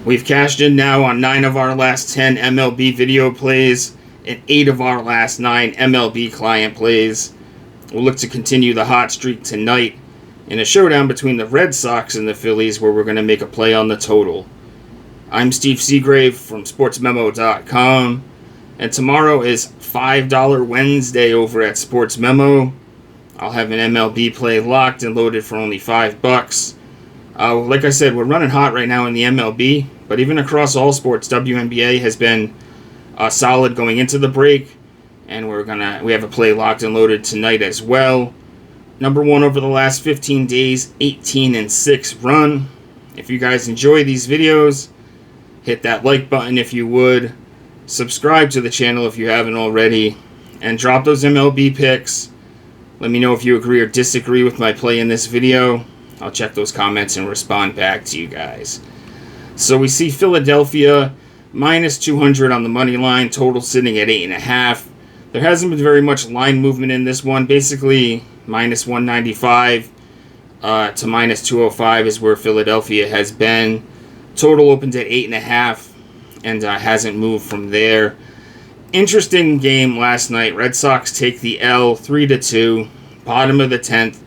We've cashed in now on 9 of our last 10 MLB video plays and 8 of our last 9 MLB client plays. We'll look to continue the hot streak tonight in a showdown between the Red Sox and the Phillies, where we're going to make a play on the total. I'm Steve Seagrave from SportsMemo.com, and tomorrow is $5 Wednesday over at Sports Memo. I'll have an MLB play locked and loaded for only $5. Like I said, we're running hot right now in the MLB, but even across all sports, WNBA has been solid going into the break, and we have a play locked and loaded tonight as well. Number one over the last 15 days, 18-6 run. If you guys enjoy these videos, hit that like button if you would. Subscribe to the channel if you haven't already, and drop those MLB picks. Let me know if you agree or disagree with my play in this video. I'll check those comments and respond back to you guys. So we see Philadelphia minus 200 on the money line, total sitting at 8.5. There hasn't been very much line movement in this one. Basically, minus 195 to minus 205 is where Philadelphia has been. Total opened at 8.5 and hasn't moved from there. Interesting game last night. Red Sox take the L 3-2, bottom of the 10th,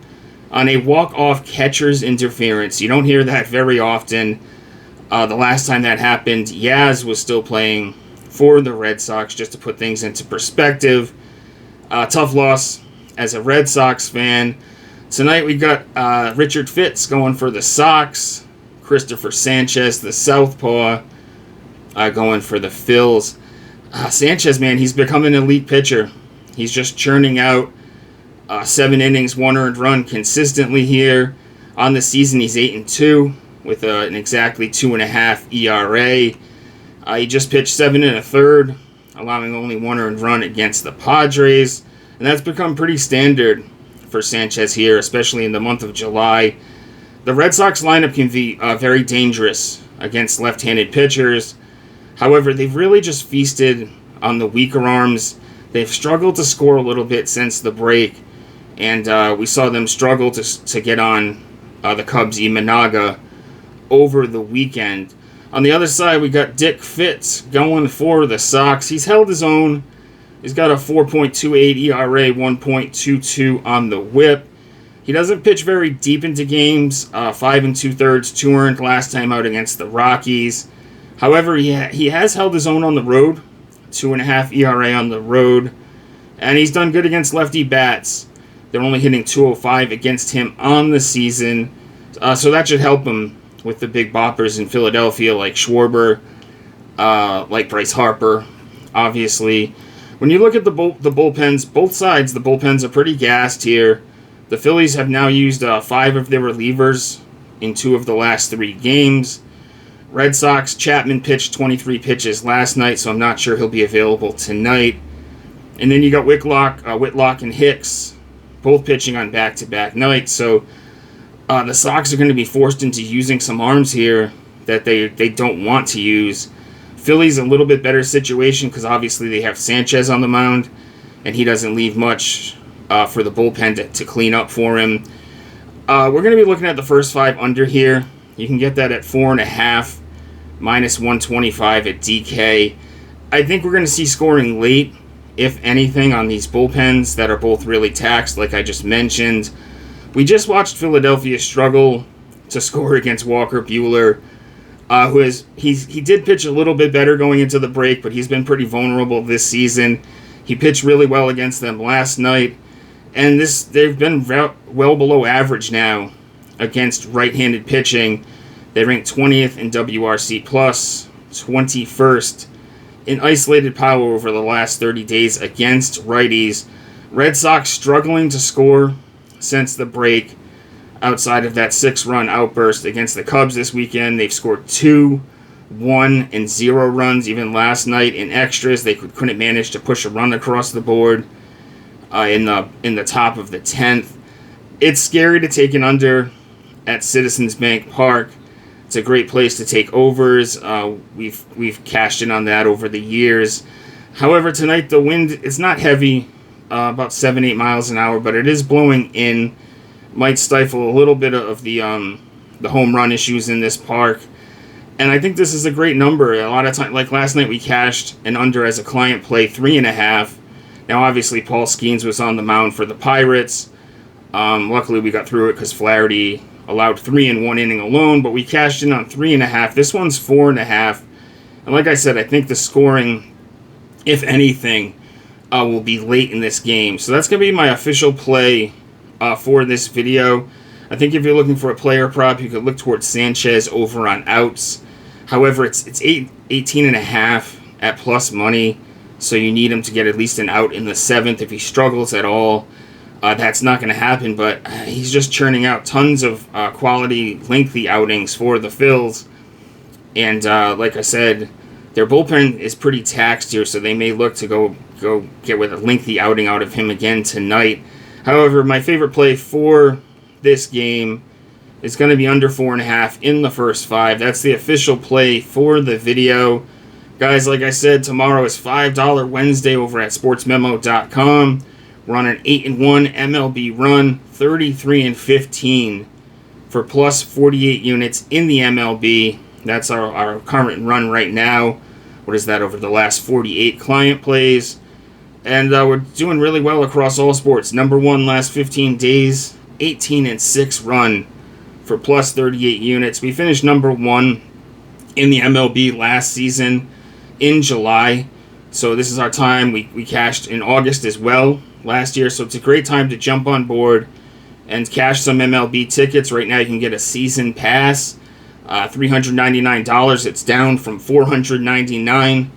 on a walk-off catcher's interference. You don't hear that very often. The last time that happened, Yaz was still playing for the Red Sox, just to put things into perspective. Tough loss as a Red Sox fan. Tonight we got Richard Fitz going for the Sox. Christopher Sanchez, the southpaw, going for the Phils. Sanchez, man, he's become an elite pitcher. He's just churning out 7 innings, 1 earned run consistently here. On the season, he's 8-2 with an exactly 2.5 ERA. He just pitched 7 1/3, allowing only 1 earned run against the Padres. And that's become pretty standard for Sanchez here, especially in the month of July. The Red Sox lineup can be very dangerous against left-handed pitchers. However, they've really just feasted on the weaker arms. They've struggled to score a little bit since the break, and we saw them struggle to get on the Cubs' Imanaga over the weekend. On the other side, we got Dick Fitz going for the Sox. He's held his own. He's got a 4.28 ERA, 1.22 on the whip. He doesn't pitch very deep into games. 5 2/3, 2 earned last time out against the Rockies. However, he has held his own on the road, 2.5 ERA on the road, and he's done good against lefty bats. They're only hitting 205 against him on the season, so that should help him with the big boppers in Philadelphia, like Schwarber, like Bryce Harper, obviously. When you look at the bullpens, both sides, the bullpens are pretty gassed here. The Phillies have now used 5 of their relievers in 2 of the last 3 games. Red Sox, Chapman pitched 23 pitches last night, so I'm not sure he'll be available tonight. And then you got Whitlock and Hicks, both pitching on back-to-back nights, so the Sox are going to be forced into using some arms here that they don't want to use. Philly's a little bit better situation because obviously they have Sanchez on the mound, and he doesn't leave much for the bullpen to clean up for him. We're going to be looking at the first 5 under here. You can get that at 4.5, minus 125 at DK. I think we're going to see scoring late, if anything, on these bullpens that are both really taxed, like I just mentioned. We just watched Philadelphia struggle to score against Walker Buehler, he did pitch a little bit better going into the break, but he's been pretty vulnerable this season. He pitched really well against them last night, and they've been well below average now against right-handed pitching. They ranked 20th in WRC+, 21st in isolated power over the last 30 days against righties. Red Sox struggling to score since the break. Outside of that 6-run outburst against the Cubs this weekend, they've scored 2, 1, and 0 runs. Even last night in extras, they couldn't manage to push a run across the board in the top of the 10th. It's scary to take an under at Citizens Bank Park. It's a great place to take overs. We've cashed in on that over the years. However, tonight the wind is not heavy, about 7-8 miles an hour, but it is blowing in. Might stifle a little bit of the home run issues in this park. And I think this is a great number. A lot of time, like last night, we cashed an under as a client play, 3.5. Now, obviously, Paul Skeens was on the mound for the Pirates. Luckily, we got through it because Flaherty allowed 3 in 1 inning alone, but we cashed in on 3.5. This one's 4.5. And like I said, I think the scoring, if anything, will be late in this game. So that's going to be my official play for this video. I think if you're looking for a player prop, you could look towards Sanchez over on outs. However, it's 18.5 at plus money, so you need him to get at least an out in the 7th. If he struggles at all, that's not going to happen, but he's just churning out tons of quality, lengthy outings for the Phils. And like I said, their bullpen is pretty taxed here, so they may look to go get with a lengthy outing out of him again tonight. However, my favorite play for this game is going to be under 4.5 in the first 5. That's the official play for the video. Guys, like I said, tomorrow is $5 Wednesday over at sportsmemo.com. We're on an 8-1 MLB run, 33-15 for plus 48 units in the MLB. That's our current run right now. What is that over the last 48 client plays? And we're doing really well across all sports. Number 1 last 15 days, 18-6 run for plus 38 units. We finished number 1 in the MLB last season in July. So this is our time. We cashed in August as well last year. So it's a great time to jump on board and cash some MLB tickets. Right now you can get a season pass, $399. It's down from $499.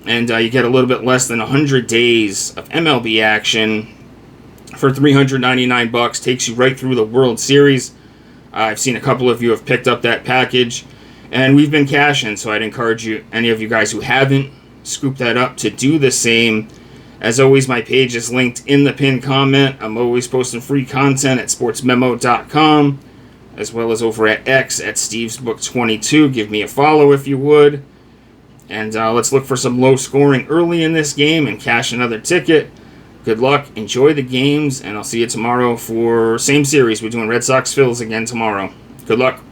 And you get a little bit less than 100 days of MLB action for $399. Takes you right through the World Series. I've seen a couple of you have picked up that package, and we've been cashing, so I'd encourage you, any of you guys who haven't, scoop that up to do the same. As always, my page is linked in the pinned comment. I'm always posting free content at sportsmemo.com, as well as over at X at StevesBook22. Give me a follow if you would. And let's look for some low scoring early in this game and cash another ticket. Good luck, enjoy the games, and I'll see you tomorrow for same series. We're doing Red Sox Phillies again tomorrow. Good luck.